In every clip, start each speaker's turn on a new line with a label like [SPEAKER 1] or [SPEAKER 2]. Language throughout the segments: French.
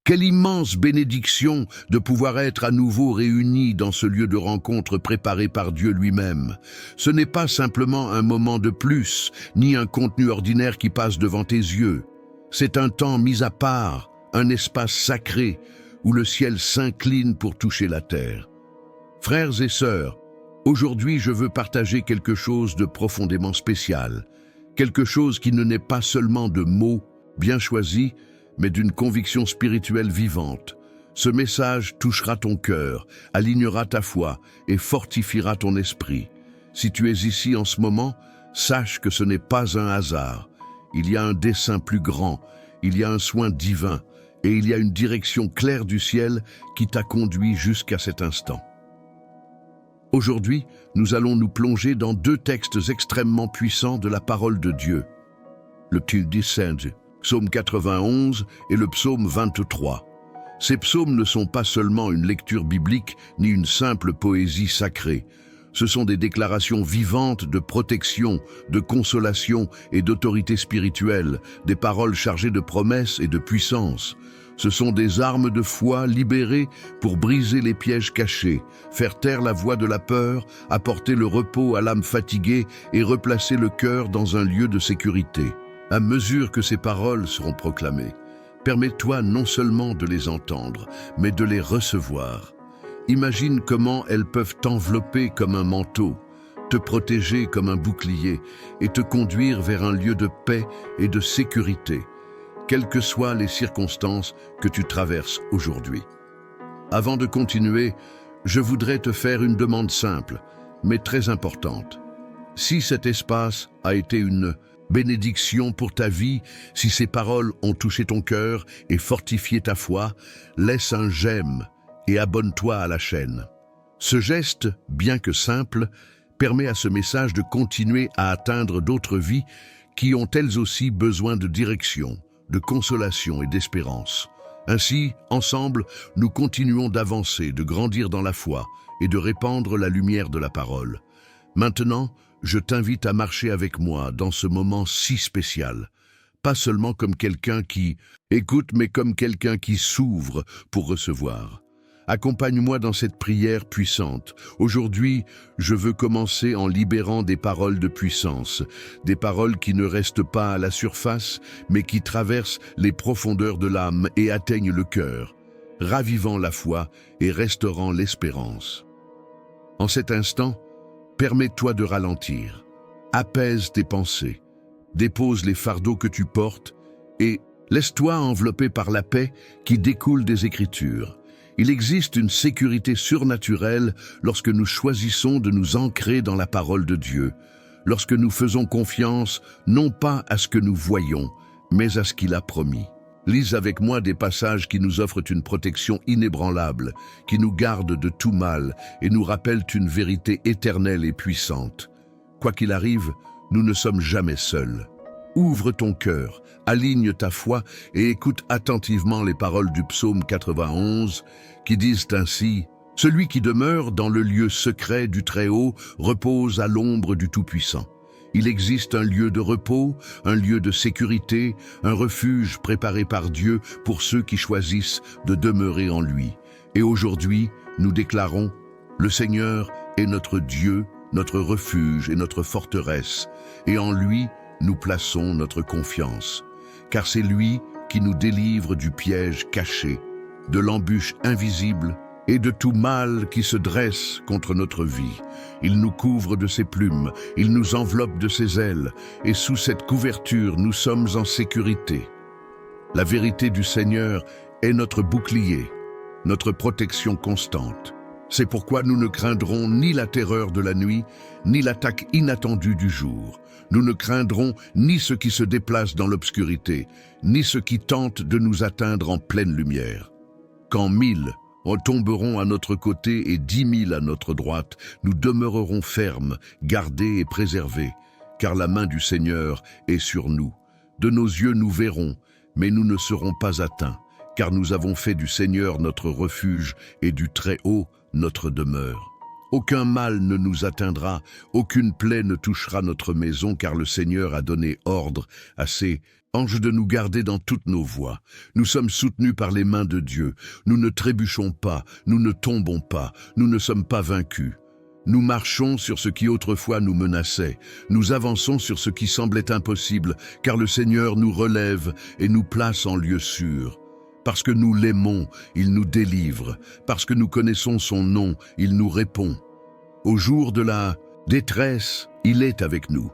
[SPEAKER 1] Quelle immense bénédiction de pouvoir être à nouveau réunis dans ce lieu de rencontre préparé par Dieu lui-même. Ce n'est pas simplement un moment de plus, ni un contenu ordinaire qui passe devant tes yeux. C'est un temps mis à part, un espace sacré, où le ciel s'incline pour toucher la terre. Frères et sœurs, aujourd'hui je veux partager quelque chose de profondément spécial, quelque chose qui ne n'est pas seulement de mots bien choisis, mais d'une conviction spirituelle vivante. Ce message touchera ton cœur, alignera ta foi et fortifiera ton esprit. Si tu es ici en ce moment, sache que ce n'est pas un hasard. Il y a un dessein plus grand, il y a un soin divin et il y a une direction claire du ciel qui t'a conduit jusqu'à cet instant. Aujourd'hui, nous allons nous plonger dans deux textes extrêmement puissants de la parole de Dieu. Le Psaume 91 et le Psaume 23. Ces psaumes ne sont pas seulement une lecture biblique ni une simple poésie sacrée. Ce sont des déclarations vivantes de protection, de consolation et d'autorité spirituelle, des paroles chargées de promesses et de puissance. Ce sont des armes de foi libérées pour briser les pièges cachés, faire taire la voix de la peur, apporter le repos à l'âme fatiguée et replacer le cœur dans un lieu de sécurité. À mesure que ces paroles seront proclamées, permets-toi non seulement de les entendre, mais de les recevoir. Imagine comment elles peuvent t'envelopper comme un manteau, te protéger comme un bouclier et te conduire vers un lieu de paix et de sécurité, quelles que soient les circonstances que tu traverses aujourd'hui. Avant de continuer, je voudrais te faire une demande simple, mais très importante. Si cet espace a été une bénédiction pour ta vie, si ces paroles ont touché ton cœur et fortifié ta foi, laisse un j'aime et abonne-toi à la chaîne. Ce geste, bien que simple, permet à ce message de continuer à atteindre d'autres vies qui ont elles aussi besoin de direction, de consolation et d'espérance. Ainsi, ensemble, nous continuons d'avancer, de grandir dans la foi et de répandre la lumière de la parole. Maintenant, je t'invite à marcher avec moi dans ce moment si spécial, pas seulement comme quelqu'un qui écoute, mais comme quelqu'un qui s'ouvre pour recevoir. Accompagne-moi dans cette prière puissante. Aujourd'hui, je veux commencer en libérant des paroles de puissance, des paroles qui ne restent pas à la surface, mais qui traversent les profondeurs de l'âme et atteignent le cœur, ravivant la foi et restaurant l'espérance. En cet instant, permets-toi de ralentir, apaise tes pensées, dépose les fardeaux que tu portes et laisse-toi envelopper par la paix qui découle des Écritures. Il existe une sécurité surnaturelle lorsque nous choisissons de nous ancrer dans la parole de Dieu, lorsque nous faisons confiance non pas à ce que nous voyons, mais à ce qu'il a promis. Lise avec moi des passages qui nous offrent une protection inébranlable, qui nous gardent de tout mal et nous rappellent une vérité éternelle et puissante. Quoi qu'il arrive, nous ne sommes jamais seuls. Ouvre ton cœur, aligne ta foi et écoute attentivement les paroles du psaume 91 qui disent ainsi « Celui qui demeure dans le lieu secret du Très-Haut repose à l'ombre du Tout-Puissant. Il existe un lieu de repos, un lieu de sécurité, un refuge préparé par Dieu pour ceux qui choisissent de demeurer en lui. Et aujourd'hui, nous déclarons, le Seigneur est notre Dieu, notre refuge et notre forteresse, et en lui, nous plaçons notre confiance. Car c'est lui qui nous délivre du piège caché, de l'embûche invisible et de tout mal qui se dresse contre notre vie. Il nous couvre de ses plumes, il nous enveloppe de ses ailes, et sous cette couverture, nous sommes en sécurité. La vérité du Seigneur est notre bouclier, notre protection constante. C'est pourquoi nous ne craindrons ni la terreur de la nuit, ni l'attaque inattendue du jour. Nous ne craindrons ni ce qui se déplace dans l'obscurité, ni ce qui tente de nous atteindre en pleine lumière. Quand 1000 tomberont à notre côté et 10 000 à notre droite, nous demeurerons fermes, gardés et préservés, car la main du Seigneur est sur nous. De nos yeux nous verrons, mais nous ne serons pas atteints, car nous avons fait du Seigneur notre refuge et du Très-Haut notre demeure. Aucun mal ne nous atteindra, aucune plaie ne touchera notre maison, car le Seigneur a donné ordre à ses Ange de nous garder dans toutes nos voies. Nous sommes soutenus par les mains de Dieu. Nous ne trébuchons pas, nous ne tombons pas, nous ne sommes pas vaincus. Nous marchons sur ce qui autrefois nous menaçait. Nous avançons sur ce qui semblait impossible, car le Seigneur nous relève et nous place en lieu sûr. Parce que nous l'aimons, il nous délivre. Parce que nous connaissons son nom, il nous répond. Au jour de la détresse, il est avec nous.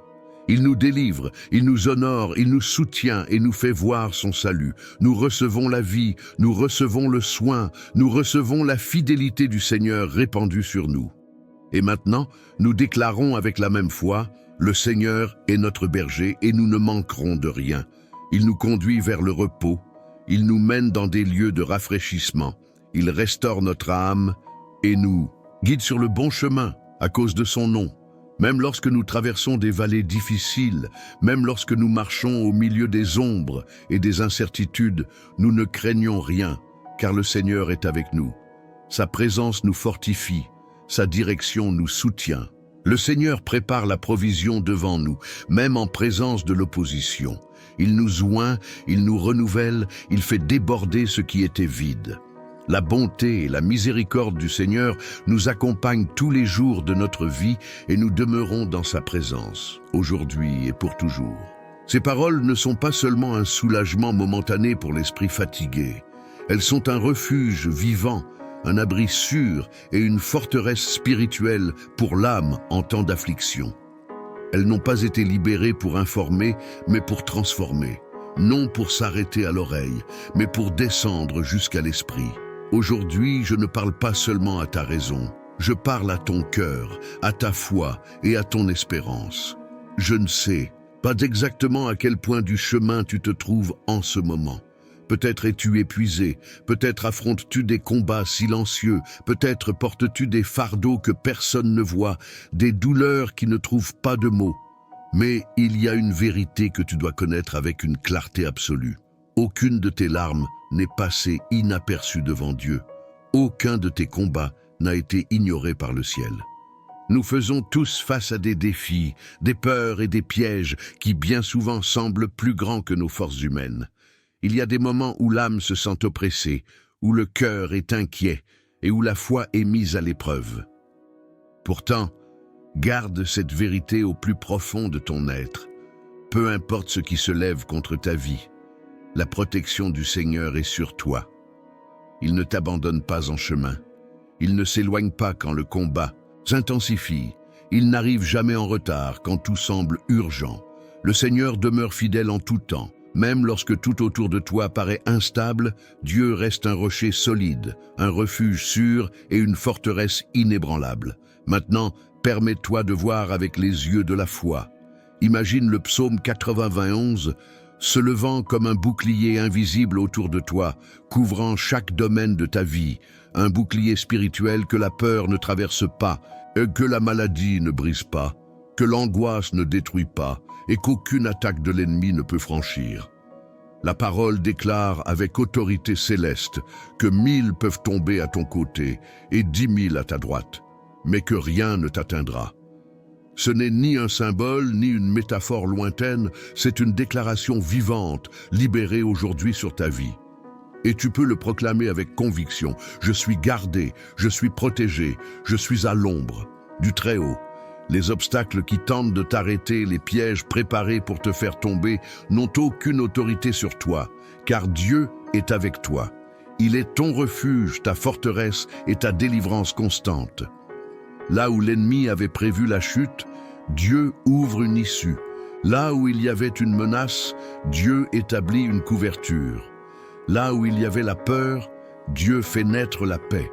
[SPEAKER 1] Il nous délivre, il nous honore, il nous soutient et nous fait voir son salut. Nous recevons la vie, nous recevons le soin, nous recevons la fidélité du Seigneur répandue sur nous. Et maintenant, nous déclarons avec la même foi, le Seigneur est notre berger et nous ne manquerons de rien. Il nous conduit vers le repos, il nous mène dans des lieux de rafraîchissement, il restaure notre âme et nous guide sur le bon chemin à cause de son nom. Même lorsque nous traversons des vallées difficiles, même lorsque nous marchons au milieu des ombres et des incertitudes, nous ne craignons rien, car le Seigneur est avec nous. Sa présence nous fortifie, sa direction nous soutient. Le Seigneur prépare la provision devant nous, même en présence de l'opposition. Il nous oint, il nous renouvelle, il fait déborder ce qui était vide. La bonté et la miséricorde du Seigneur nous accompagnent tous les jours de notre vie et nous demeurons dans sa présence, aujourd'hui et pour toujours. Ces paroles ne sont pas seulement un soulagement momentané pour l'esprit fatigué. Elles sont un refuge vivant, un abri sûr et une forteresse spirituelle pour l'âme en temps d'affliction. Elles n'ont pas été libérées pour informer, mais pour transformer. Non pour s'arrêter à l'oreille, mais pour descendre jusqu'à l'esprit. Aujourd'hui, je ne parle pas seulement à ta raison, je parle à ton cœur, à ta foi et à ton espérance. Je ne sais pas exactement à quel point du chemin tu te trouves en ce moment. Peut-être es-tu épuisé, peut-être affrontes-tu des combats silencieux, peut-être portes-tu des fardeaux que personne ne voit, des douleurs qui ne trouvent pas de mots. Mais il y a une vérité que tu dois connaître avec une clarté absolue. Aucune de tes larmes n'est passée inaperçue devant Dieu. Aucun de tes combats n'a été ignoré par le ciel. Nous faisons tous face à des défis, des peurs et des pièges qui bien souvent semblent plus grands que nos forces humaines. Il y a des moments où l'âme se sent oppressée, où le cœur est inquiet et où la foi est mise à l'épreuve. Pourtant, garde cette vérité au plus profond de ton être. Peu importe ce qui se lève contre ta vie, la protection du Seigneur est sur toi. Il ne t'abandonne pas en chemin. Il ne s'éloigne pas quand le combat s'intensifie. Il n'arrive jamais en retard quand tout semble urgent. Le Seigneur demeure fidèle en tout temps. Même lorsque tout autour de toi paraît instable, Dieu reste un rocher solide, un refuge sûr et une forteresse inébranlable. Maintenant, permets-toi de voir avec les yeux de la foi. Imagine le psaume 91 se levant comme un bouclier invisible autour de toi, couvrant chaque domaine de ta vie, un bouclier spirituel que la peur ne traverse pas, que la maladie ne brise pas, que l'angoisse ne détruit pas, et qu'aucune attaque de l'ennemi ne peut franchir. La parole déclare avec autorité céleste que 1000 peuvent tomber à ton côté et 10 000 à ta droite, mais que rien ne t'atteindra. Ce n'est ni un symbole, ni une métaphore lointaine, c'est une déclaration vivante, libérée aujourd'hui sur ta vie. Et tu peux le proclamer avec conviction. Je suis gardé, je suis protégé, je suis à l'ombre du Très-Haut. Les obstacles qui tentent de t'arrêter, les pièges préparés pour te faire tomber, n'ont aucune autorité sur toi, car Dieu est avec toi. Il est ton refuge, ta forteresse et ta délivrance constante. Là où l'ennemi avait prévu la chute, Dieu ouvre une issue. Là où il y avait une menace, Dieu établit une couverture. Là où il y avait la peur, Dieu fait naître la paix.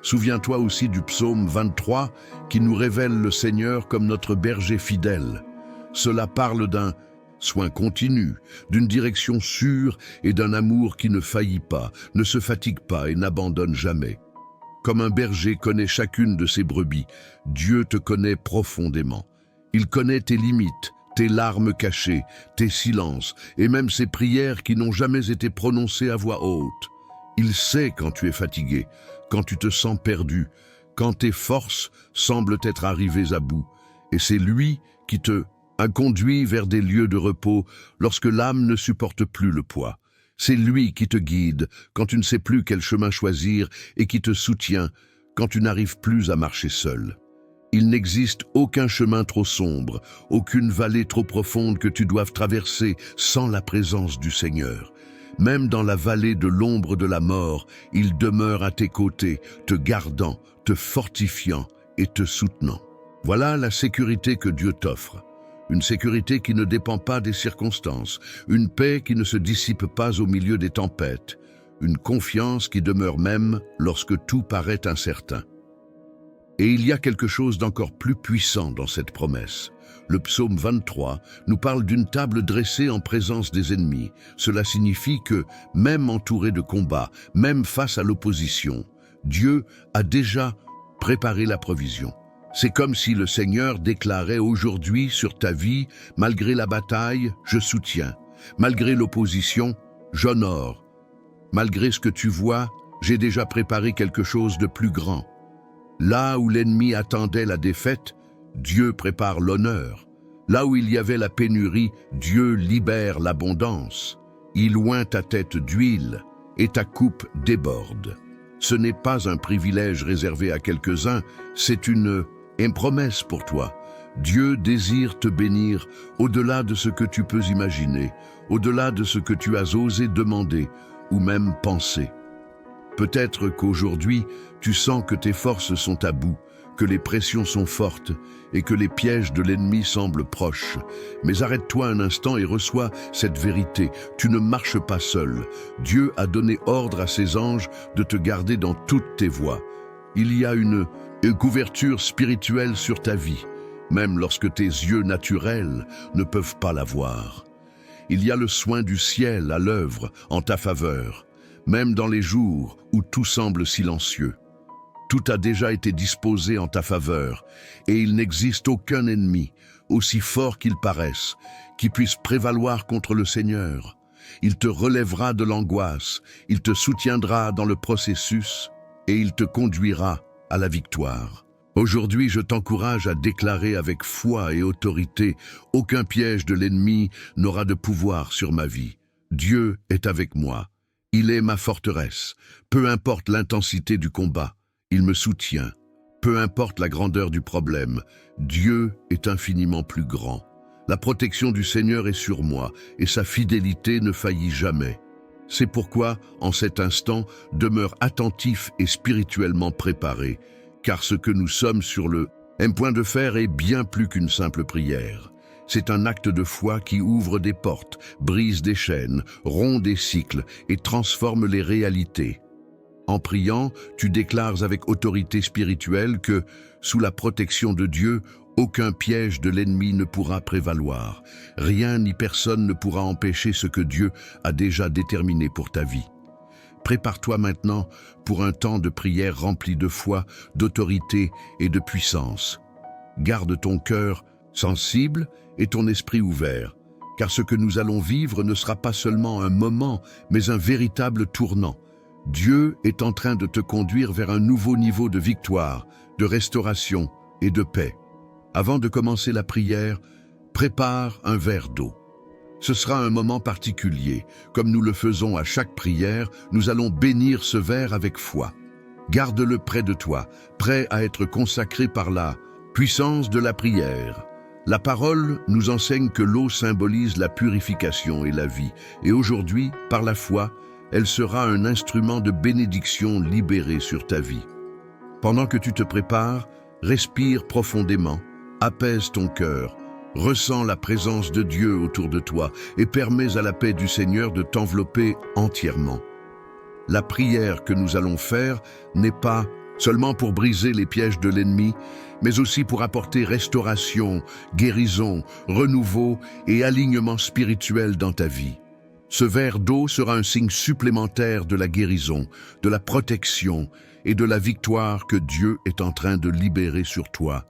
[SPEAKER 1] Souviens-toi aussi du psaume 23 qui nous révèle le Seigneur comme notre berger fidèle. Cela parle d'un soin continu, d'une direction sûre et d'un amour qui ne faillit pas, ne se fatigue pas et n'abandonne jamais. Comme un berger connaît chacune de ses brebis, Dieu te connaît profondément. Il connaît tes limites, tes larmes cachées, tes silences et même ces prières qui n'ont jamais été prononcées à voix haute. Il sait quand tu es fatigué, quand tu te sens perdu, quand tes forces semblent être arrivées à bout. Et c'est lui qui te a conduit vers des lieux de repos lorsque l'âme ne supporte plus le poids. C'est lui qui te guide quand tu ne sais plus quel chemin choisir et qui te soutient quand tu n'arrives plus à marcher seul. Il n'existe aucun chemin trop sombre, aucune vallée trop profonde que tu doives traverser sans la présence du Seigneur. Même dans la vallée de l'ombre de la mort, il demeure à tes côtés, te gardant, te fortifiant et te soutenant. Voilà la sécurité que Dieu t'offre. Une sécurité qui ne dépend pas des circonstances, une paix qui ne se dissipe pas au milieu des tempêtes, une confiance qui demeure même lorsque tout paraît incertain. Et il y a quelque chose d'encore plus puissant dans cette promesse. Le psaume 23 nous parle d'une table dressée en présence des ennemis. Cela signifie que, même entouré de combats, même face à l'opposition, Dieu a déjà préparé la provision. C'est comme si le Seigneur déclarait aujourd'hui sur ta vie, malgré la bataille, je soutiens. Malgré l'opposition, j'honore. Malgré ce que tu vois, j'ai déjà préparé quelque chose de plus grand. Là où l'ennemi attendait la défaite, Dieu prépare l'honneur. Là où il y avait la pénurie, Dieu libère l'abondance. Il oint ta tête d'huile et ta coupe déborde. Ce n'est pas un privilège réservé à quelques-uns, c'est une promesse pour toi. Dieu désire te bénir au-delà de ce que tu peux imaginer, au-delà de ce que tu as osé demander ou même penser. Peut-être qu'aujourd'hui, tu sens que tes forces sont à bout, que les pressions sont fortes et que les pièges de l'ennemi semblent proches. Mais arrête-toi un instant et reçois cette vérité. Tu ne marches pas seul. Dieu a donné ordre à ses anges de te garder dans toutes tes voies. Il y a une couverture spirituelle sur ta vie, même lorsque tes yeux naturels ne peuvent pas la voir. Il y a le soin du ciel à l'œuvre en ta faveur, même dans les jours où tout semble silencieux. Tout a déjà été disposé en ta faveur, et il n'existe aucun ennemi, aussi fort qu'il paraisse, qui puisse prévaloir contre le Seigneur. Il te relèvera de l'angoisse, il te soutiendra dans le processus, et il te conduira à la victoire. Aujourd'hui, je t'encourage à déclarer avec foi et autorité, aucun piège de l'ennemi n'aura de pouvoir sur ma vie. Dieu est avec moi. Il est ma forteresse. Peu importe l'intensité du combat, il me soutient. Peu importe la grandeur du problème, Dieu est infiniment plus grand. La protection du Seigneur est sur moi et sa fidélité ne faillit jamais. C'est pourquoi, en cet instant, demeure attentif et spirituellement préparé, car ce que nous sommes sur le point de faire est bien plus qu'une simple prière. C'est un acte de foi qui ouvre des portes, brise des chaînes, rompt des cycles et transforme les réalités. En priant, tu déclares avec autorité spirituelle que, sous la protection de Dieu, aucun piège de l'ennemi ne pourra prévaloir. Rien ni personne ne pourra empêcher ce que Dieu a déjà déterminé pour ta vie. Prépare-toi maintenant pour un temps de prière rempli de foi, d'autorité et de puissance. Garde ton cœur sensible et ton esprit ouvert, car ce que nous allons vivre ne sera pas seulement un moment, mais un véritable tournant. Dieu est en train de te conduire vers un nouveau niveau de victoire, de restauration et de paix. Avant de commencer la prière, prépare un verre d'eau. Ce sera un moment particulier. Comme nous le faisons à chaque prière, nous allons bénir ce verre avec foi. Garde-le près de toi, prêt à être consacré par la puissance de la prière. La parole nous enseigne que l'eau symbolise la purification et la vie, et aujourd'hui, par la foi, elle sera un instrument de bénédiction libéré sur ta vie. Pendant que tu te prépares, respire profondément, apaise ton cœur, ressens la présence de Dieu autour de toi et permets à la paix du Seigneur de t'envelopper entièrement. La prière que nous allons faire n'est pas seulement pour briser les pièges de l'ennemi, mais aussi pour apporter restauration, guérison, renouveau et alignement spirituel dans ta vie. Ce verre d'eau sera un signe supplémentaire de la guérison, de la protection et de la victoire que Dieu est en train de libérer sur toi.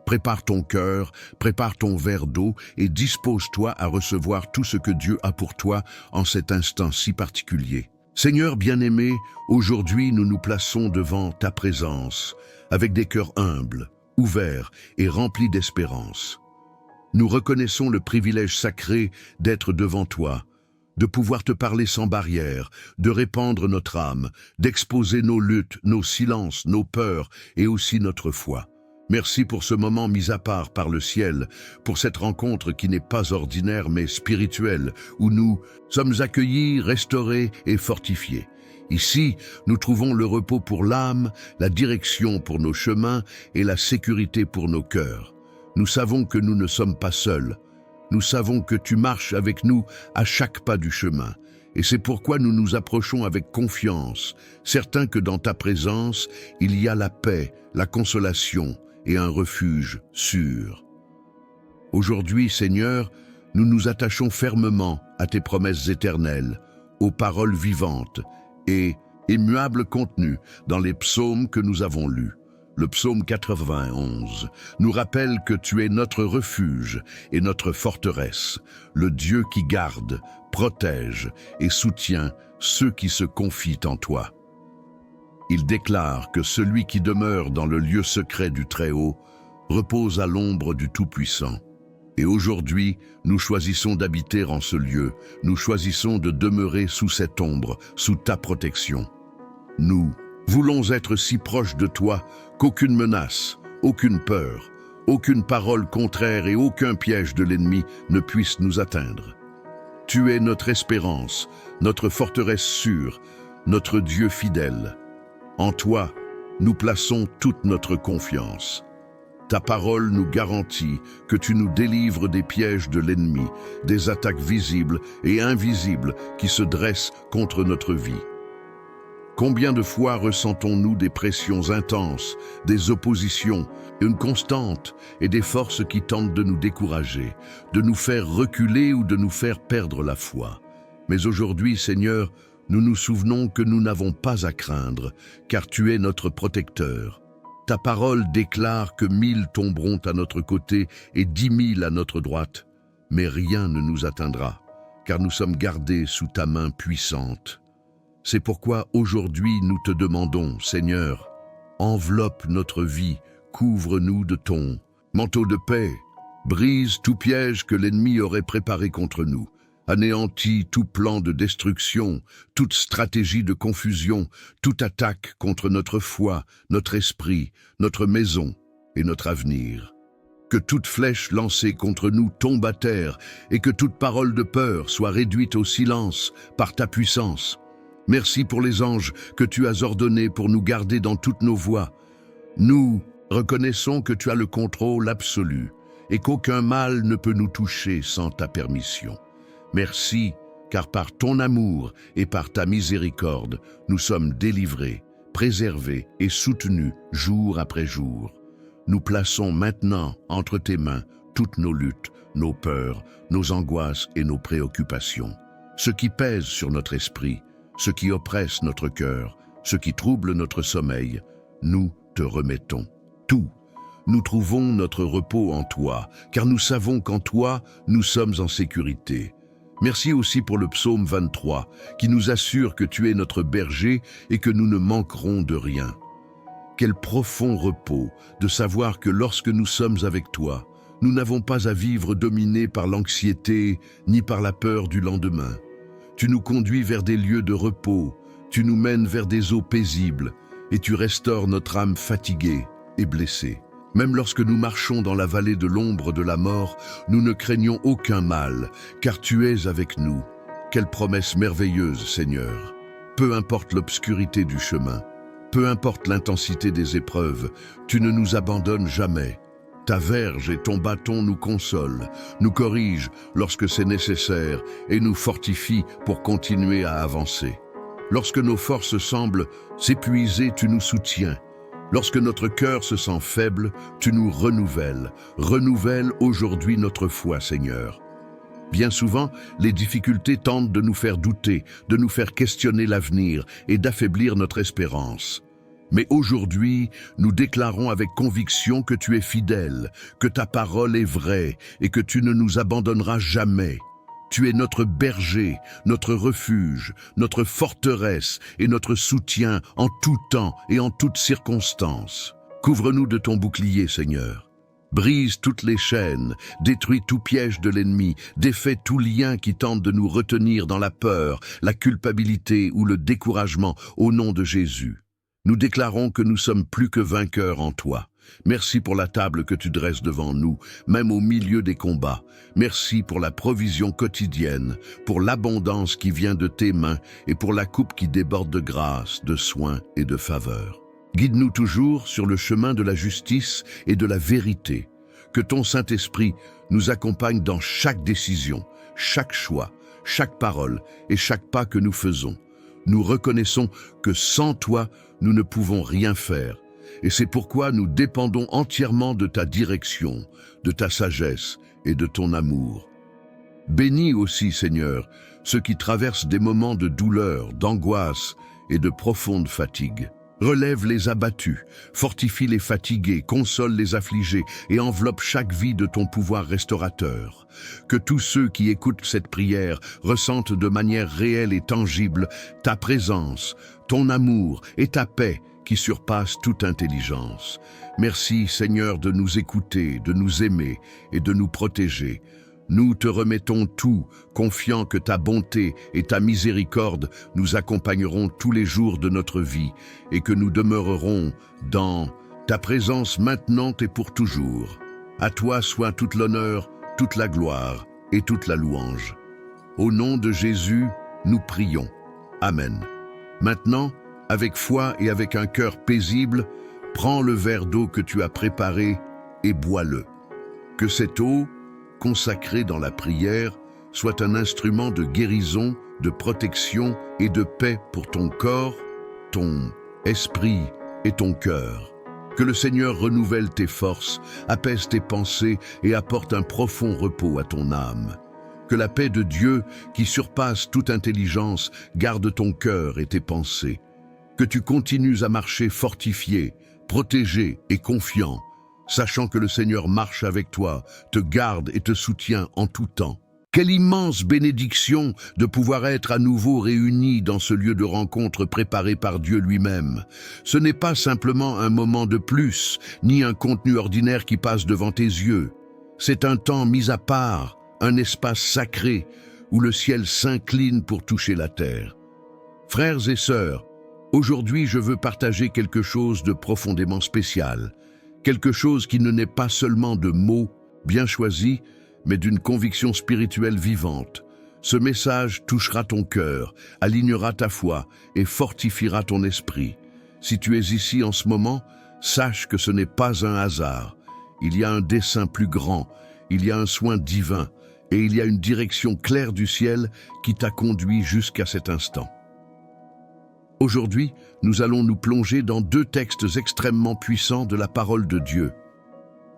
[SPEAKER 1] Prépare ton cœur, prépare ton verre d'eau et dispose-toi à recevoir tout ce que Dieu a pour toi en cet instant si particulier. Seigneur bien-aimé, aujourd'hui nous nous plaçons devant ta présence avec des cœurs humbles, ouverts et remplis d'espérance. Nous reconnaissons le privilège sacré d'être devant toi, de pouvoir te parler sans barrière, de répandre notre âme, d'exposer nos luttes, nos silences, nos peurs et aussi notre foi. Merci pour ce moment mis à part par le ciel, pour cette rencontre qui n'est pas ordinaire mais spirituelle, où nous sommes accueillis, restaurés et fortifiés. Ici, nous trouvons le repos pour l'âme, la direction pour nos chemins et la sécurité pour nos cœurs. Nous savons que nous ne sommes pas seuls. Nous savons que tu marches avec nous à chaque pas du chemin. Et c'est pourquoi nous nous approchons avec confiance, certains que dans ta présence, il y a la paix, la consolation et un refuge sûr. Aujourd'hui, Seigneur, nous nous attachons fermement à tes promesses éternelles, aux paroles vivantes et immuables contenues dans les psaumes que nous avons lus. Le psaume 91 nous rappelle que tu es notre refuge et notre forteresse, le Dieu qui garde, protège et soutient ceux qui se confient en toi. Il déclare que celui qui demeure dans le lieu secret du Très-Haut repose à l'ombre du Tout-Puissant. Et aujourd'hui, nous choisissons d'habiter en ce lieu, nous choisissons de demeurer sous cette ombre, sous ta protection. Nous voulons être si proches de toi qu'aucune menace, aucune peur, aucune parole contraire et aucun piège de l'ennemi ne puisse nous atteindre. Tu es notre espérance, notre forteresse sûre, notre Dieu fidèle. En toi, nous plaçons toute notre confiance. Ta parole nous garantit que tu nous délivres des pièges de l'ennemi, des attaques visibles et invisibles qui se dressent contre notre vie. Combien de fois ressentons-nous des pressions intenses, des oppositions, une constante et des forces qui tentent de nous décourager, de nous faire reculer ou de nous faire perdre la foi. Mais aujourd'hui, Seigneur, nous nous souvenons que nous n'avons pas à craindre, car tu es notre protecteur. Ta parole déclare que 1000 tomberont à notre côté et 10 000 à notre droite, mais rien ne nous atteindra, car nous sommes gardés sous ta main puissante. C'est pourquoi aujourd'hui nous te demandons, Seigneur, enveloppe notre vie, couvre-nous de ton manteau de paix, brise tout piège que l'ennemi aurait préparé contre nous, anéantis tout plan de destruction, toute stratégie de confusion, toute attaque contre notre foi, notre esprit, notre maison et notre avenir. Que toute flèche lancée contre nous tombe à terre et que toute parole de peur soit réduite au silence par ta puissance. Merci pour les anges que tu as ordonnés pour nous garder dans toutes nos voies. Nous reconnaissons que tu as le contrôle absolu et qu'aucun mal ne peut nous toucher sans ta permission. Merci, car par ton amour et par ta miséricorde, nous sommes délivrés, préservés et soutenus jour après jour. Nous plaçons maintenant entre tes mains toutes nos luttes, nos peurs, nos angoisses et nos préoccupations. Ce qui pèse sur notre esprit, ce qui oppresse notre cœur, ce qui trouble notre sommeil, nous te remettons tout. Nous trouvons notre repos en toi, car nous savons qu'en toi, nous sommes en sécurité. Merci aussi pour le psaume 23, qui nous assure que tu es notre berger et que nous ne manquerons de rien. Quel profond repos de savoir que lorsque nous sommes avec toi, nous n'avons pas à vivre dominés par l'anxiété ni par la peur du lendemain. Tu nous conduis vers des lieux de repos, tu nous mènes vers des eaux paisibles et tu restaures notre âme fatiguée et blessée. Même lorsque nous marchons dans la vallée de l'ombre de la mort, nous ne craignons aucun mal, car tu es avec nous. Quelle promesse merveilleuse, Seigneur! Peu importe l'obscurité du chemin, peu importe l'intensité des épreuves, tu ne nous abandonnes jamais. Ta verge et ton bâton nous consolent, nous corrigent lorsque c'est nécessaire et nous fortifient pour continuer à avancer. Lorsque nos forces semblent s'épuiser, tu nous soutiens. Lorsque notre cœur se sent faible, tu nous renouvelles. Renouvelle aujourd'hui notre foi, Seigneur. Bien souvent, les difficultés tentent de nous faire douter, de nous faire questionner l'avenir et d'affaiblir notre espérance. Mais aujourd'hui, nous déclarons avec conviction que tu es fidèle, que ta parole est vraie et que tu ne nous abandonneras jamais. Tu es notre berger, notre refuge, notre forteresse et notre soutien en tout temps et en toutes circonstances. Couvre-nous de ton bouclier, Seigneur. Brise toutes les chaînes, détruis tout piège de l'ennemi, défais tout lien qui tente de nous retenir dans la peur, la culpabilité ou le découragement au nom de Jésus. Nous déclarons que nous sommes plus que vainqueurs en toi. Merci pour la table que tu dresses devant nous, même au milieu des combats. Merci pour la provision quotidienne, pour l'abondance qui vient de tes mains et pour la coupe qui déborde de grâce, de soins et de faveur. Guide-nous toujours sur le chemin de la justice et de la vérité. Que ton Saint-Esprit nous accompagne dans chaque décision, chaque choix, chaque parole et chaque pas que nous faisons. Nous reconnaissons que sans toi, nous ne pouvons rien faire. Et c'est pourquoi nous dépendons entièrement de ta direction, de ta sagesse et de ton amour. Bénis aussi, Seigneur, ceux qui traversent des moments de douleur, d'angoisse et de profonde fatigue. Relève les abattus, fortifie les fatigués, console les affligés et enveloppe chaque vie de ton pouvoir restaurateur. Que tous ceux qui écoutent cette prière ressentent de manière réelle et tangible ta présence, ton amour et ta paix qui surpasse toute intelligence. Merci, Seigneur, de nous écouter, de nous aimer et de nous protéger. Nous te remettons tout, confiant que ta bonté et ta miséricorde nous accompagneront tous les jours de notre vie et que nous demeurerons dans ta présence maintenant et pour toujours. À toi soit toute l'honneur, toute la gloire et toute la louange. Au nom de Jésus, nous prions. Amen. Maintenant, avec foi et avec un cœur paisible, prends le verre d'eau que tu as préparé et bois-le. Que cette eau, consacrée dans la prière, soit un instrument de guérison, de protection et de paix pour ton corps, ton esprit et ton cœur. Que le Seigneur renouvelle tes forces, apaise tes pensées et apporte un profond repos à ton âme. Que la paix de Dieu, qui surpasse toute intelligence, garde ton cœur et tes pensées. Que tu continues à marcher fortifié, protégé et confiant, sachant que le Seigneur marche avec toi, te garde et te soutient en tout temps. Quelle immense bénédiction de pouvoir être à nouveau réunis dans ce lieu de rencontre préparé par Dieu lui-même. Ce n'est pas simplement un moment de plus, ni un contenu ordinaire qui passe devant tes yeux. C'est un temps mis à part, un espace sacré où le ciel s'incline pour toucher la terre. Frères et sœurs, aujourd'hui je veux partager quelque chose de profondément spécial. Quelque chose qui ne n'est pas seulement de mots bien choisis, mais d'une conviction spirituelle vivante. Ce message touchera ton cœur, alignera ta foi et fortifiera ton esprit. Si tu es ici en ce moment, sache que ce n'est pas un hasard. Il y a un dessein plus grand, il y a un soin divin et il y a une direction claire du ciel qui t'a conduit jusqu'à cet instant. Aujourd'hui, nous allons nous plonger dans deux textes extrêmement puissants de la parole de Dieu.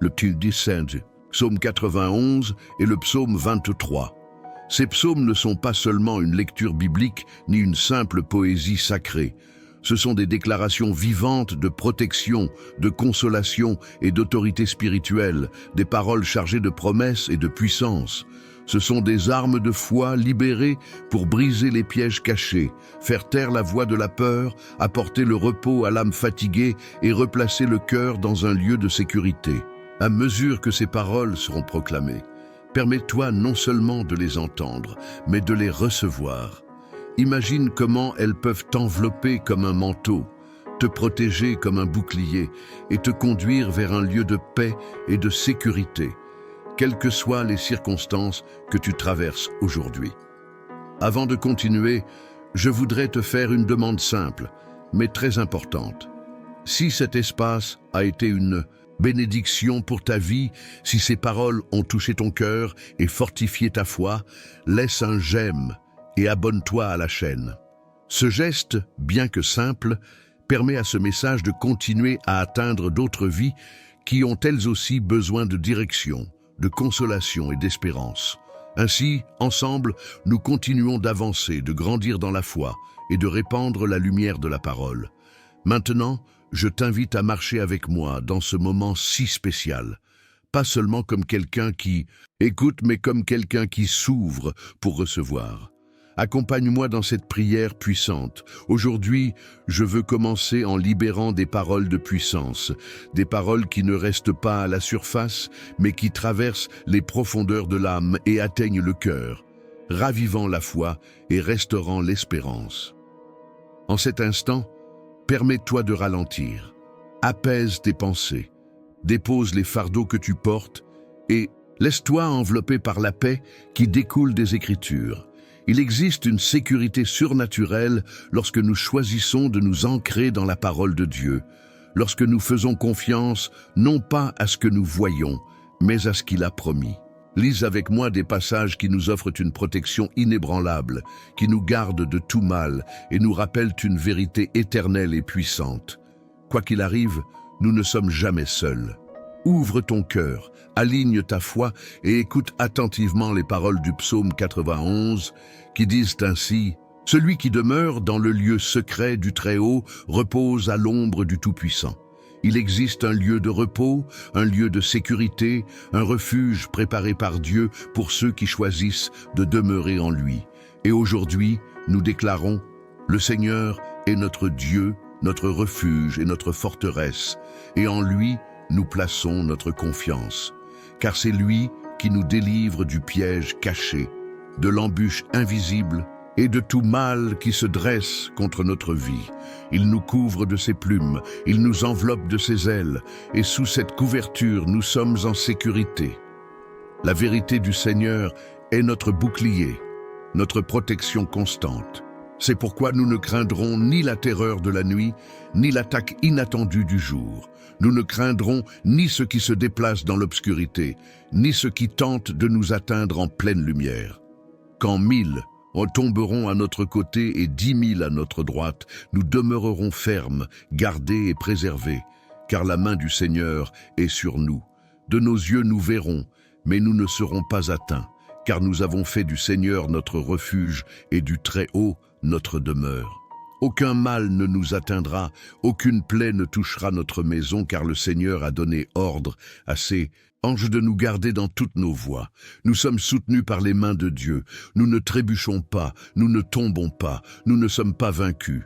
[SPEAKER 1] Le psaume 91 et le psaume 23. Ces psaumes ne sont pas seulement une lecture biblique ni une simple poésie sacrée. Ce sont des déclarations vivantes de protection, de consolation et d'autorité spirituelle, des paroles chargées de promesses et de puissance. Ce sont des armes de foi libérées pour briser les pièges cachés, faire taire la voix de la peur, apporter le repos à l'âme fatiguée et replacer le cœur dans un lieu de sécurité. À mesure que ces paroles seront proclamées, permets-toi non seulement de les entendre, mais de les recevoir. Imagine comment elles peuvent t'envelopper comme un manteau, te protéger comme un bouclier et te conduire vers un lieu de paix et de sécurité, quelles que soient les circonstances que tu traverses aujourd'hui. Avant de continuer, je voudrais te faire une demande simple, mais très importante. Si cet espace a été une bénédiction pour ta vie, si ces paroles ont touché ton cœur et fortifié ta foi, laisse un j'aime et abonne-toi à la chaîne. Ce geste, bien que simple, permet à ce message de continuer à atteindre d'autres vies qui ont elles aussi besoin de direction, de consolation et d'espérance. Ainsi, ensemble, nous continuons d'avancer, de grandir dans la foi et de répandre la lumière de la parole. Maintenant, je t'invite à marcher avec moi dans ce moment si spécial, pas seulement comme quelqu'un qui écoute, mais comme quelqu'un qui s'ouvre pour recevoir. Accompagne-moi dans cette prière puissante. Aujourd'hui, je veux commencer en libérant des paroles de puissance, des paroles qui ne restent pas à la surface, mais qui traversent les profondeurs de l'âme et atteignent le cœur, ravivant la foi et restaurant l'espérance. En cet instant, permets-toi de ralentir. Apaise tes pensées, dépose les fardeaux que tu portes et laisse-toi envelopper par la paix qui découle des Écritures. Il existe une sécurité surnaturelle lorsque nous choisissons de nous ancrer dans la parole de Dieu, lorsque nous faisons confiance non pas à ce que nous voyons, mais à ce qu'il a promis. Lise avec moi des passages qui nous offrent une protection inébranlable, qui nous gardent de tout mal et nous rappellent une vérité éternelle et puissante. Quoi qu'il arrive, nous ne sommes jamais seuls. Ouvre ton cœur, aligne ta foi et écoute attentivement les paroles du psaume 91 qui disent ainsi « Celui qui demeure dans le lieu secret du Très-Haut repose à l'ombre du Tout-Puissant. Il existe un lieu de repos, un lieu de sécurité, un refuge préparé par Dieu pour ceux qui choisissent de demeurer en lui. Et aujourd'hui, nous déclarons « Le Seigneur est notre Dieu, notre refuge et notre forteresse, et en lui, nous plaçons notre confiance. Car c'est lui qui nous délivre du piège caché, de l'embûche invisible et de tout mal qui se dresse contre notre vie. Il nous couvre de ses plumes, il nous enveloppe de ses ailes, et sous cette couverture, nous sommes en sécurité. La vérité du Seigneur est notre bouclier, notre protection constante. C'est pourquoi nous ne craindrons ni la terreur de la nuit, ni l'attaque inattendue du jour. Nous ne craindrons ni ce qui se déplace dans l'obscurité, ni ce qui tente de nous atteindre en pleine lumière. Quand 1000 tomberont à notre côté et 10 000 à notre droite, nous demeurerons fermes, gardés et préservés, car la main du Seigneur est sur nous. De nos yeux nous verrons, mais nous ne serons pas atteints, car nous avons fait du Seigneur notre refuge et du Très-Haut notre demeure. Aucun mal ne nous atteindra, aucune plaie ne touchera notre maison, car le Seigneur a donné ordre à ses anges de nous garder dans toutes nos voies. Nous sommes soutenus par les mains de Dieu. Nous ne trébuchons pas, nous ne tombons pas, nous ne sommes pas vaincus.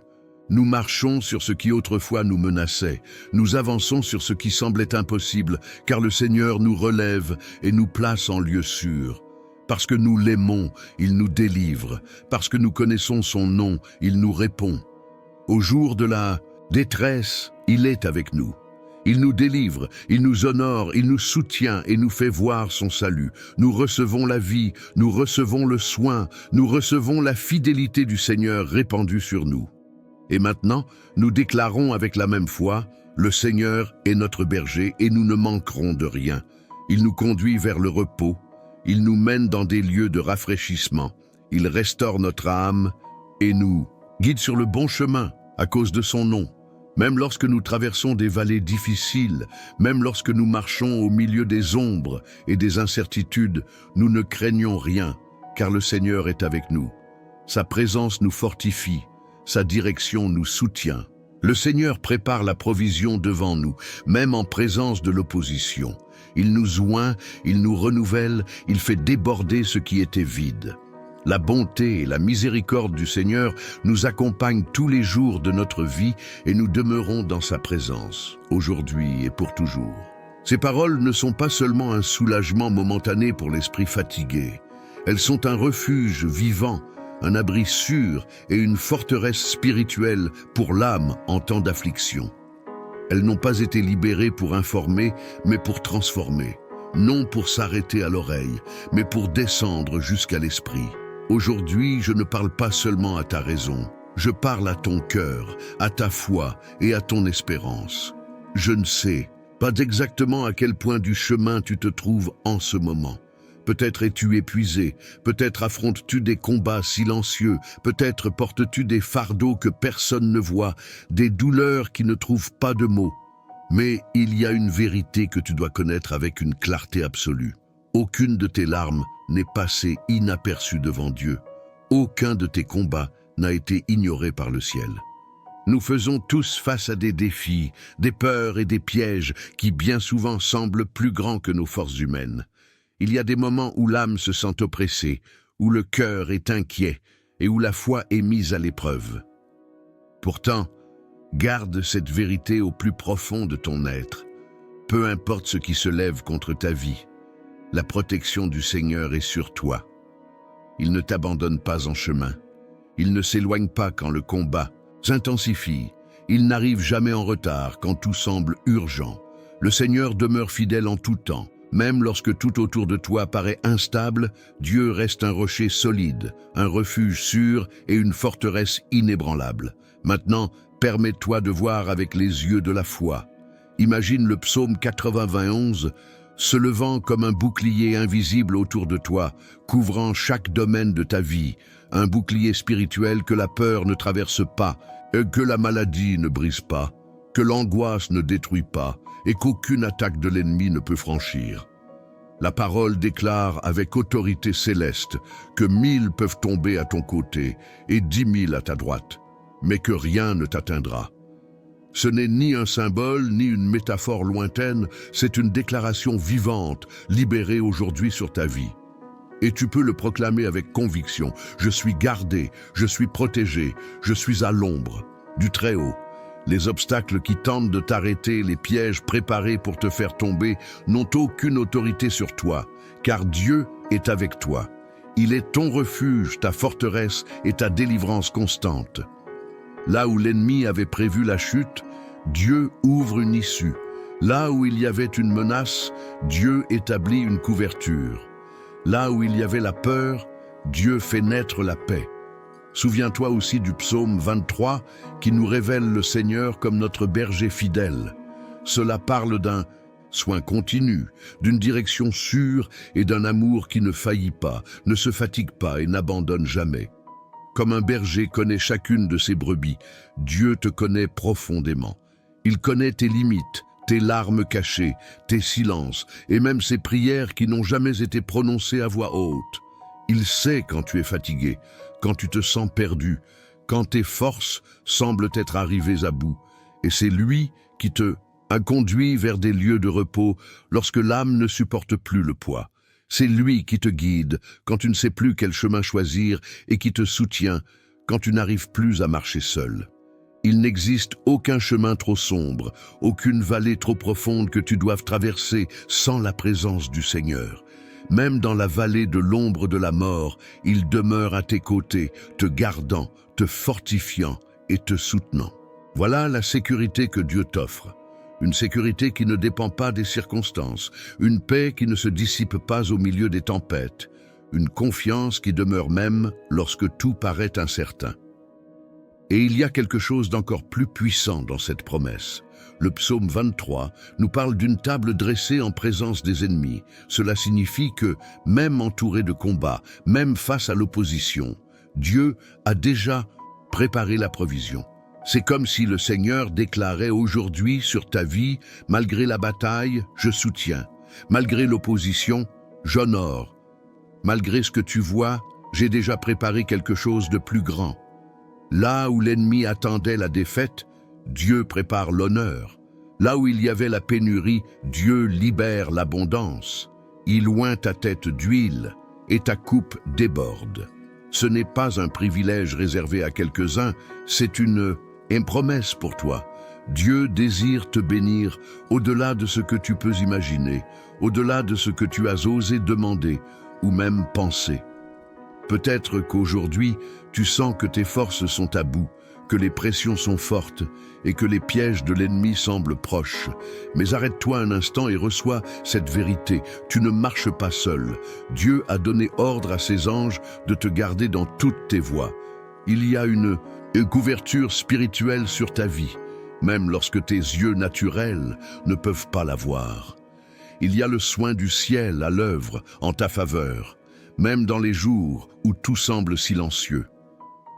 [SPEAKER 1] Nous marchons sur ce qui autrefois nous menaçait. Nous avançons sur ce qui semblait impossible, car le Seigneur nous relève et nous place en lieu sûr. Parce que nous l'aimons, il nous délivre. Parce que nous connaissons son nom, il nous répond. Au jour de la détresse, il est avec nous. Il nous délivre, il nous honore, il nous soutient et nous fait voir son salut. Nous recevons la vie, nous recevons le soin, nous recevons la fidélité du Seigneur répandue sur nous. Et maintenant, nous déclarons avec la même foi, le Seigneur est notre berger et nous ne manquerons de rien. Il nous conduit vers le repos. Il nous mène dans des lieux de rafraîchissement. Il restaure notre âme et nous guide sur le bon chemin à cause de son nom. Même lorsque nous traversons des vallées difficiles, même lorsque nous marchons au milieu des ombres et des incertitudes, nous ne craignons rien, car le Seigneur est avec nous. Sa présence nous fortifie, sa direction nous soutient. Le Seigneur prépare la provision devant nous, même en présence de l'opposition. Il nous oint, il nous renouvelle, il fait déborder ce qui était vide. La bonté et la miséricorde du Seigneur nous accompagnent tous les jours de notre vie et nous demeurons dans sa présence, aujourd'hui et pour toujours. Ces paroles ne sont pas seulement un soulagement momentané pour l'esprit fatigué. Elles sont un refuge vivant, un abri sûr et une forteresse spirituelle pour l'âme en temps d'affliction. Elles n'ont pas été libérées pour informer, mais pour transformer. Non pour s'arrêter à l'oreille, mais pour descendre jusqu'à l'esprit. Aujourd'hui, je ne parle pas seulement à ta raison. Je parle à ton cœur, à ta foi et à ton espérance. Je ne sais pas exactement à quel point du chemin tu te trouves en ce moment. Peut-être es-tu épuisé, peut-être affrontes-tu des combats silencieux, peut-être portes-tu des fardeaux que personne ne voit, des douleurs qui ne trouvent pas de mots. Mais il y a une vérité que tu dois connaître avec une clarté absolue. Aucune de tes larmes n'est passée inaperçue devant Dieu. Aucun de tes combats n'a été ignoré par le ciel. Nous faisons tous face à des défis, des peurs et des pièges qui bien souvent semblent plus grands que nos forces humaines. Il y a des moments où l'âme se sent oppressée, où le cœur est inquiet, et où la foi est mise à l'épreuve. Pourtant, garde cette vérité au plus profond de ton être. Peu importe ce qui se lève contre ta vie, la protection du Seigneur est sur toi. Il ne t'abandonne pas en chemin. Il ne s'éloigne pas quand le combat s'intensifie. Il n'arrive jamais en retard quand tout semble urgent. Le Seigneur demeure fidèle en tout temps. Même lorsque tout autour de toi paraît instable, Dieu reste un rocher solide, un refuge sûr et une forteresse inébranlable. Maintenant, permets-toi de voir avec les yeux de la foi. Imagine le psaume 91 se levant comme un bouclier invisible autour de toi, couvrant chaque domaine de ta vie, un bouclier spirituel que la peur ne traverse pas, que la maladie ne brise pas, que l'angoisse ne détruit pas, et qu'aucune attaque de l'ennemi ne peut franchir. La parole déclare avec autorité céleste que 1000 peuvent tomber à ton côté et 10 000 à ta droite, mais que rien ne t'atteindra. Ce n'est ni un symbole, ni une métaphore lointaine, c'est une déclaration vivante, libérée aujourd'hui sur ta vie. Et tu peux le proclamer avec conviction. Je suis gardé, je suis protégé, je suis à l'ombre du Très-Haut. Les obstacles qui tentent de t'arrêter, les pièges préparés pour te faire tomber, n'ont aucune autorité sur toi, car Dieu est avec toi. Il est ton refuge, ta forteresse et ta délivrance constante. Là où l'ennemi avait prévu la chute, Dieu ouvre une issue. Là où il y avait une menace, Dieu établit une couverture. Là où il y avait la peur, Dieu fait naître la paix. Souviens-toi aussi du psaume 23 qui nous révèle le Seigneur comme notre berger fidèle. Cela parle d'un soin continu, d'une direction sûre et d'un amour qui ne faillit pas, ne se fatigue pas et n'abandonne jamais. Comme un berger connaît chacune de ses brebis, Dieu te connaît profondément. Il connaît tes limites, tes larmes cachées, tes silences et même ces prières qui n'ont jamais été prononcées à voix haute. Il sait quand tu es fatigué, quand tu te sens perdu, quand tes forces semblent être arrivées à bout. Et c'est lui qui te a conduit vers des lieux de repos lorsque l'âme ne supporte plus le poids. C'est lui qui te guide quand tu ne sais plus quel chemin choisir et qui te soutient quand tu n'arrives plus à marcher seul. Il n'existe aucun chemin trop sombre, aucune vallée trop profonde que tu doives traverser sans la présence du Seigneur. Même dans la vallée de l'ombre de la mort, il demeure à tes côtés, te gardant, te fortifiant et te soutenant. Voilà la sécurité que Dieu t'offre. Une sécurité qui ne dépend pas des circonstances, une paix qui ne se dissipe pas au milieu des tempêtes, une confiance qui demeure même lorsque tout paraît incertain. Et il y a quelque chose d'encore plus puissant dans cette promesse. Le psaume 23 nous parle d'une table dressée en présence des ennemis. Cela signifie que, même entouré de combats, même face à l'opposition, Dieu a déjà préparé la provision. C'est comme si le Seigneur déclarait aujourd'hui sur ta vie, malgré la bataille, je soutiens. Malgré l'opposition, j'honore. Malgré ce que tu vois, j'ai déjà préparé quelque chose de plus grand. Là où l'ennemi attendait la défaite, Dieu prépare l'honneur. Là où il y avait la pénurie, Dieu libère l'abondance. Il oint ta tête d'huile et ta coupe déborde. Ce n'est pas un privilège réservé à quelques-uns, c'est une promesse pour toi. Dieu désire te bénir au-delà de ce que tu peux imaginer, au-delà de ce que tu as osé demander ou même penser. Peut-être qu'aujourd'hui, tu sens que tes forces sont à bout, que les pressions sont fortes et que les pièges de l'ennemi semblent proches. Mais arrête-toi un instant et reçois cette vérité. Tu ne marches pas seul. Dieu a donné ordre à ses anges de te garder dans toutes tes voies. Il y a une couverture spirituelle sur ta vie, même lorsque tes yeux naturels ne peuvent pas la voir. Il y a le soin du ciel à l'œuvre en ta faveur, même dans les jours où tout semble silencieux.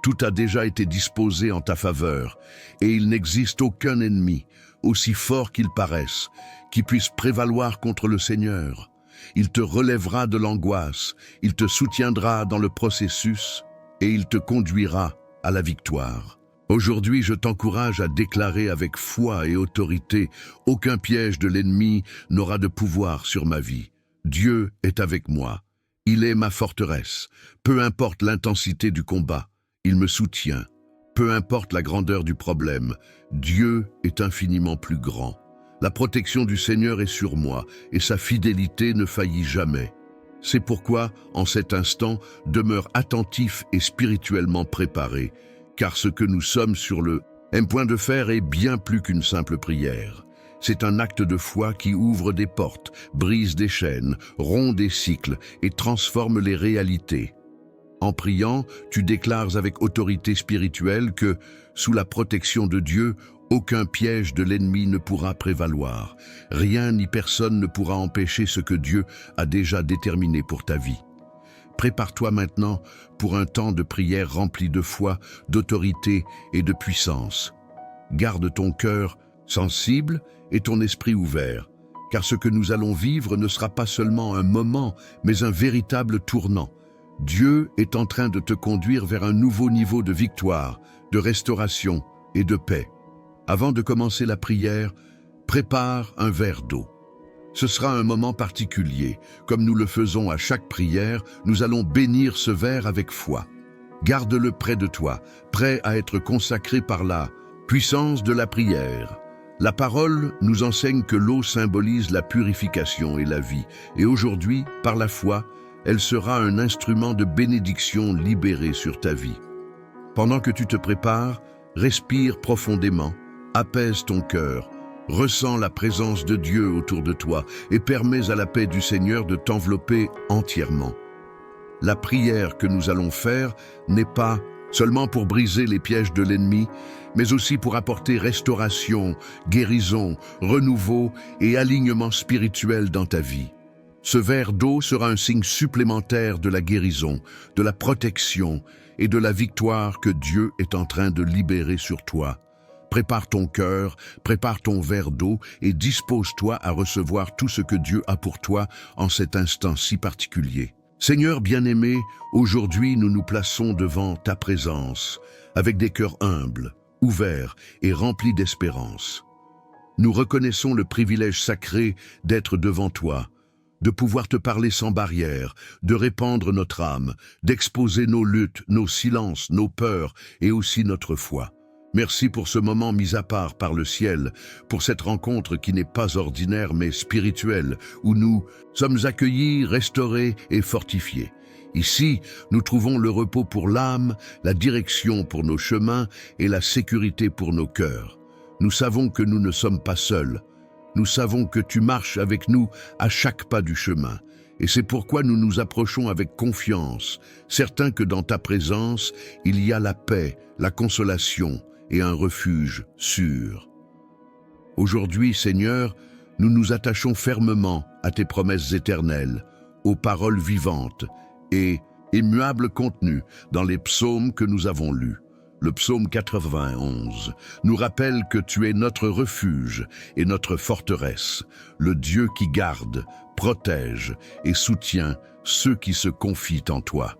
[SPEAKER 1] Tout a déjà été disposé en ta faveur, et il n'existe aucun ennemi, aussi fort qu'il paraisse, qui puisse prévaloir contre le Seigneur. Il te relèvera de l'angoisse, il te soutiendra dans le processus, et il te conduira à la victoire. Aujourd'hui, je t'encourage à déclarer avec foi et autorité, aucun piège de l'ennemi n'aura de pouvoir sur ma vie. Dieu est avec moi, Il est ma forteresse. Peu importe l'intensité du combat, il me soutient. Peu importe la grandeur du problème, Dieu est infiniment plus grand. La protection du Seigneur est sur moi et sa fidélité ne faillit jamais. C'est pourquoi, en cet instant, demeure attentif et spirituellement préparé, car ce que nous sommes sur le point de faire est bien plus qu'une simple prière. C'est un acte de foi qui ouvre des portes, brise des chaînes, rompt des cycles et transforme les réalités. En priant, tu déclares avec autorité spirituelle que, sous la protection de Dieu, aucun piège de l'ennemi ne pourra prévaloir. Rien ni personne ne pourra empêcher ce que Dieu a déjà déterminé pour ta vie. Prépare-toi maintenant pour un temps de prière rempli de foi, d'autorité et de puissance. Garde ton cœur sensible et ton esprit ouvert, car ce que nous allons vivre ne sera pas seulement un moment, mais un véritable tournant. Dieu est en train de te conduire vers un nouveau niveau de victoire, de restauration et de paix. Avant de commencer la prière, prépare un verre d'eau. Ce sera un moment particulier. Comme nous le faisons à chaque prière, nous allons bénir ce verre avec foi. Garde-le près de toi, prêt à être consacré par la puissance de la prière. La parole nous enseigne que l'eau symbolise la purification et la vie, et aujourd'hui, par la foi, elle sera un instrument de bénédiction libéré sur ta vie. Pendant que tu te prépares, respire profondément, apaise ton cœur, ressens la présence de Dieu autour de toi et permets à la paix du Seigneur de t'envelopper entièrement. La prière que nous allons faire n'est pas seulement pour briser les pièges de l'ennemi, mais aussi pour apporter restauration, guérison, renouveau et alignement spirituel dans ta vie. Ce verre d'eau sera un signe supplémentaire de la guérison, de la protection et de la victoire que Dieu est en train de libérer sur toi. Prépare ton cœur, prépare ton verre d'eau et dispose-toi à recevoir tout ce que Dieu a pour toi en cet instant si particulier. Seigneur bien-aimé, aujourd'hui nous nous plaçons devant ta présence avec des cœurs humbles, ouverts et remplis d'espérance. Nous reconnaissons le privilège sacré d'être devant toi, de pouvoir te parler sans barrière, de répandre notre âme, d'exposer nos luttes, nos silences, nos peurs et aussi notre foi. Merci pour ce moment mis à part par le ciel, pour cette rencontre qui n'est pas ordinaire mais spirituelle, où nous sommes accueillis, restaurés et fortifiés. Ici, nous trouvons le repos pour l'âme, la direction pour nos chemins et la sécurité pour nos cœurs. Nous savons que nous ne sommes pas seuls. Nous savons que tu marches avec nous à chaque pas du chemin. Et c'est pourquoi nous nous approchons avec confiance, certains que dans ta présence, il y a la paix, la consolation et un refuge sûr. Aujourd'hui, Seigneur, nous nous attachons fermement à tes promesses éternelles, aux paroles vivantes et immuables contenues dans les psaumes que nous avons lus. Le psaume 91 nous rappelle que tu es notre refuge et notre forteresse, le Dieu qui garde, protège et soutient ceux qui se confient en toi.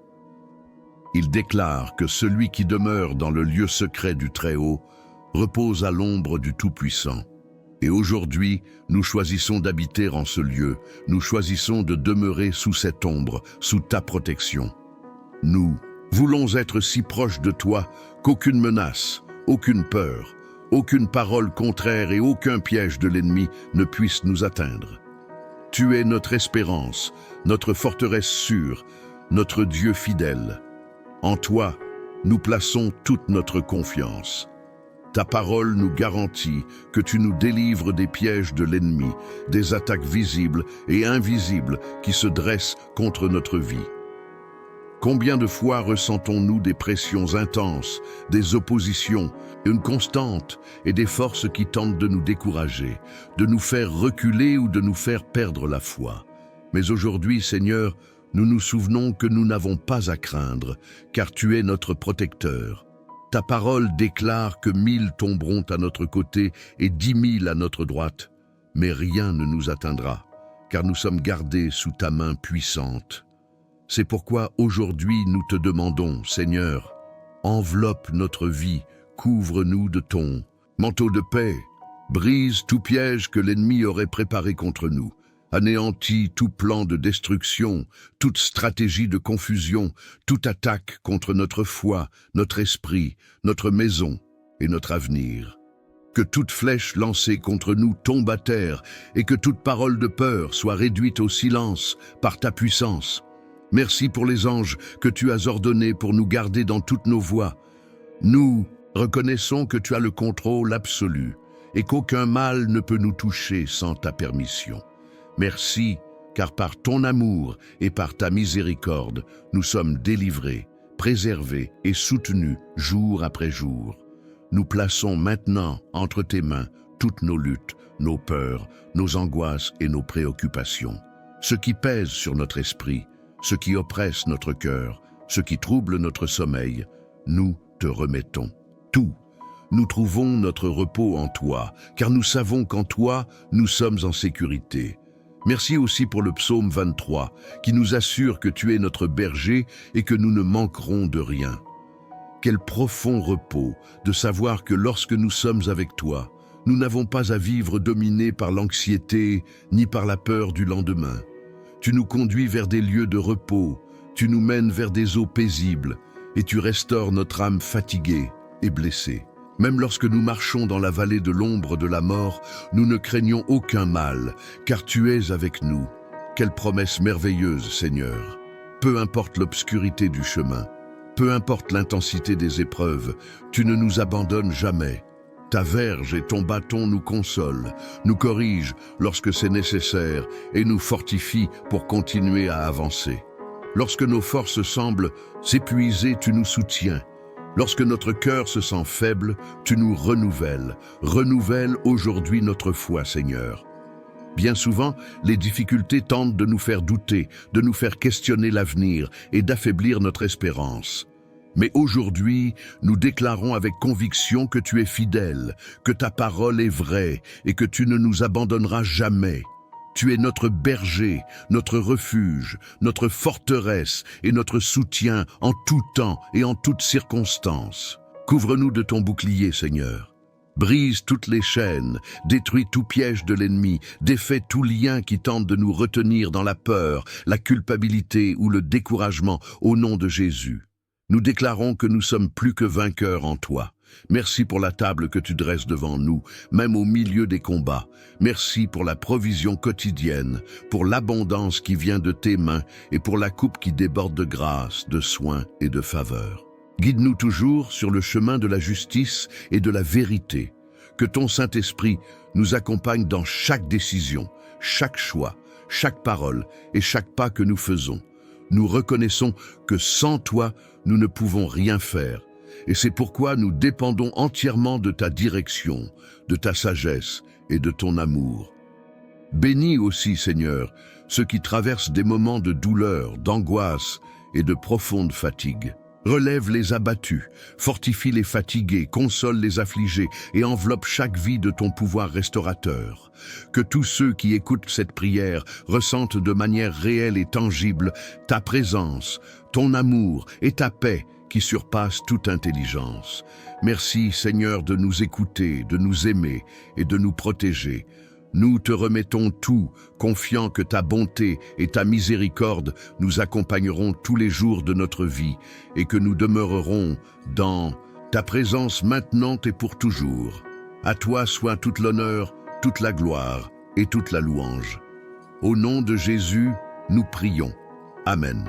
[SPEAKER 1] Il déclare que celui qui demeure dans le lieu secret du Très-Haut repose à l'ombre du Tout-Puissant. Et aujourd'hui, nous choisissons d'habiter en ce lieu, nous choisissons de demeurer sous cette ombre, sous ta protection. Nous voulons être si proches de toi qu'aucune menace, aucune peur, aucune parole contraire et aucun piège de l'ennemi ne puisse nous atteindre. Tu es notre espérance, notre forteresse sûre, notre Dieu fidèle. En toi, nous plaçons toute notre confiance. Ta parole nous garantit que tu nous délivres des pièges de l'ennemi, des attaques visibles et invisibles qui se dressent contre notre vie. Combien de fois ressentons-nous des pressions intenses, des oppositions, une constante et des forces qui tentent de nous décourager, de nous faire reculer ou de nous faire perdre la foi. Mais aujourd'hui, Seigneur, nous nous souvenons que nous n'avons pas à craindre, car tu es notre protecteur. Ta parole déclare que 1000 tomberont à notre côté et 10 000 à notre droite, mais rien ne nous atteindra, car nous sommes gardés sous ta main puissante. C'est pourquoi aujourd'hui nous te demandons, Seigneur, enveloppe notre vie, couvre-nous de ton manteau de paix, brise tout piège que l'ennemi aurait préparé contre nous, anéantis tout plan de destruction, toute stratégie de confusion, toute attaque contre notre foi, notre esprit, notre maison et notre avenir. Que toute flèche lancée contre nous tombe à terre et que toute parole de peur soit réduite au silence par ta puissance. Merci pour les anges que tu as ordonnés pour nous garder dans toutes nos voies. Nous reconnaissons que tu as le contrôle absolu et qu'aucun mal ne peut nous toucher sans ta permission. Merci, car par ton amour et par ta miséricorde, nous sommes délivrés, préservés et soutenus jour après jour. Nous plaçons maintenant entre tes mains toutes nos luttes, nos peurs, nos angoisses et nos préoccupations. Ce qui pèse sur notre esprit, ce qui oppresse notre cœur, ce qui trouble notre sommeil, nous te remettons tout. Nous trouvons notre repos en toi, car nous savons qu'en toi, nous sommes en sécurité. Merci aussi pour le psaume 23, qui nous assure que tu es notre berger et que nous ne manquerons de rien. Quel profond repos de savoir que lorsque nous sommes avec toi, nous n'avons pas à vivre dominés par l'anxiété ni par la peur du lendemain. Tu nous conduis vers des lieux de repos, tu nous mènes vers des eaux paisibles et tu restaures notre âme fatiguée et blessée. Même lorsque nous marchons dans la vallée de l'ombre de la mort, nous ne craignons aucun mal, car tu es avec nous. Quelle promesse merveilleuse, Seigneur! Peu importe l'obscurité du chemin, peu importe l'intensité des épreuves, tu ne nous abandonnes jamais. Ta verge et ton bâton nous consolent, nous corrigent lorsque c'est nécessaire et nous fortifient pour continuer à avancer. Lorsque nos forces semblent s'épuiser, tu nous soutiens. Lorsque notre cœur se sent faible, tu nous renouvelles. Renouvelle aujourd'hui notre foi, Seigneur. Bien souvent, les difficultés tentent de nous faire douter, de nous faire questionner l'avenir et d'affaiblir notre espérance. Mais aujourd'hui, nous déclarons avec conviction que tu es fidèle, que ta parole est vraie et que tu ne nous abandonneras jamais. Tu es notre berger, notre refuge, notre forteresse et notre soutien en tout temps et en toutes circonstances. Couvre-nous de ton bouclier, Seigneur. Brise toutes les chaînes, détruis tout piège de l'ennemi, défais tout lien qui tente de nous retenir dans la peur, la culpabilité ou le découragement au nom de Jésus. Nous déclarons que nous sommes plus que vainqueurs en toi. Merci pour la table que tu dresses devant nous, même au milieu des combats. Merci pour la provision quotidienne, pour l'abondance qui vient de tes mains et pour la coupe qui déborde de grâce, de soins et de faveur. Guide-nous toujours sur le chemin de la justice et de la vérité. Que ton Saint-Esprit nous accompagne dans chaque décision, chaque choix, chaque parole et chaque pas que nous faisons. Nous reconnaissons que sans toi, nous ne pouvons rien faire. Et c'est pourquoi nous dépendons entièrement de ta direction, de ta sagesse et de ton amour. Bénis aussi, Seigneur, ceux qui traversent des moments de douleur, d'angoisse et de profonde fatigue. Relève les abattus, fortifie les fatigués, console les affligés et enveloppe chaque vie de ton pouvoir restaurateur. Que tous ceux qui écoutent cette prière ressentent de manière réelle et tangible ta présence, ton amour et ta paix qui surpasse toute intelligence. Merci, Seigneur, de nous écouter, de nous aimer et de nous protéger. Nous te remettons tout, confiant que ta bonté et ta miséricorde nous accompagneront tous les jours de notre vie et que nous demeurerons dans ta présence maintenant et pour toujours. À toi soit toute l'honneur, toute la gloire et toute la louange. Au nom de Jésus, nous prions. Amen.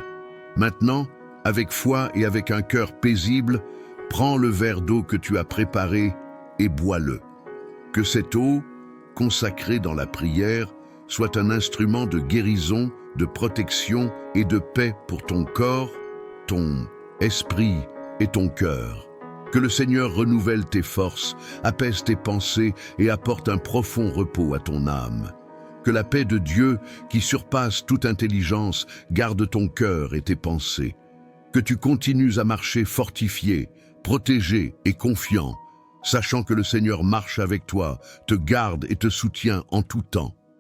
[SPEAKER 1] Maintenant, avec foi et avec un cœur paisible, prends le verre d'eau que tu as préparé et bois-le. Que cette eau, consacrée dans la prière, soit un instrument de guérison, de protection et de paix pour ton corps, ton esprit et ton cœur. Que le Seigneur renouvelle tes forces, apaise tes pensées et apporte un profond repos à ton âme. Que la paix de Dieu, qui surpasse toute intelligence, garde ton cœur et tes pensées. Que tu continues à marcher fortifié, protégé et confiant, sachant que le Seigneur marche avec toi, te garde et te soutient en tout temps.